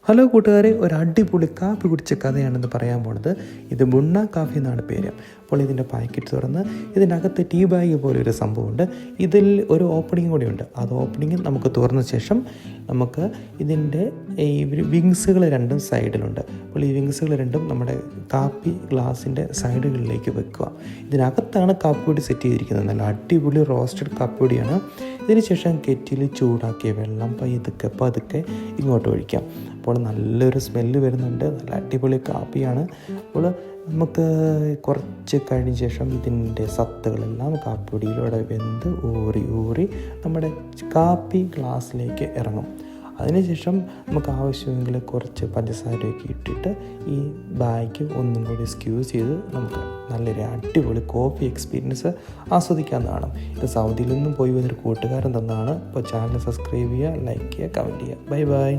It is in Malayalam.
ഹലോ കൂട്ടുകാരെ, ഒരു അടിപൊളി കാപ്പി കുടിച്ച കഥയാണെന്ന് പറയാൻ പോണത്. ഇത് ബുണ്ണ കാഫി എന്നാണ് പേര്. അപ്പോൾ ഇതിൻ്റെ പാക്കറ്റ് തുറന്ന് ഇതിനകത്ത് ടീ ബാഗ് പോലെ ഒരു സംഭവമുണ്ട്. ഇതിൽ ഒരു ഓപ്പണിംഗ് കൂടിയുണ്ട്. അത് ഓപ്പണിംഗ് നമുക്ക് തുറന്ന ശേഷം നമുക്ക് ഇതിൻ്റെ ഈ വിങ്സുകൾ രണ്ടും സൈഡിലുണ്ട്. അപ്പോൾ ഈ വിങ്സുകൾ രണ്ടും നമ്മുടെ കാപ്പി ഗ്ലാസിൻ്റെ സൈഡുകളിലേക്ക് വെക്കുക. ഇതിനകത്താണ് കാപ്പി പൊടി സെറ്റ് ചെയ്തിരിക്കുന്നത്. നല്ല അടിപൊളി റോസ്റ്റഡ് കാപ്പി പൊടിയാണ്. ഇതിന് ശേഷം കെറ്റിൽ ചൂടാക്കിയ വെള്ളം പതുക്കെ ഇങ്ങോട്ട് ഒഴിക്കാം. അപ്പോൾ നല്ലൊരു സ്മെല്ല് വരുന്നുണ്ട്. നല്ല അടിപൊളി കാപ്പിയാണ്. അപ്പോൾ നമുക്ക് കുറച്ച് കഴിഞ്ഞ ശേഷം ഇതിൻ്റെ സത്തുകളെല്ലാം കാപ്പിപ്പൊടിയിലൂടെ വെന്ത് ഊറി നമ്മുടെ കാപ്പി ഗ്ലാസ്സിലേക്ക് ഇറങ്ങും. അതിനുശേഷം നമുക്ക് ആവശ്യമെങ്കിൽ കുറച്ച് പഞ്ചസാരയൊക്കെ ഇട്ടിട്ട് ഈ ബാഗ് ഒന്നും കൂടി സ്ക്യൂസ് ചെയ്ത് നമുക്ക് നല്ലൊരു അടിപൊളി കോഫി എക്സ്പീരിയൻസ് ആസ്വദിക്കാവുന്നതാണ്. ഇത് സൗദിയിൽ നിന്നും പോയി വന്നൊരു കൂട്ടുകാരൻ തന്നതാണ്. അപ്പോൾ ചാനൽ സബ്സ്ക്രൈബ് ചെയ്യുക, ലൈക്ക് ചെയ്യുക, കമൻറ്റ് ചെയ്യുക. ബൈ.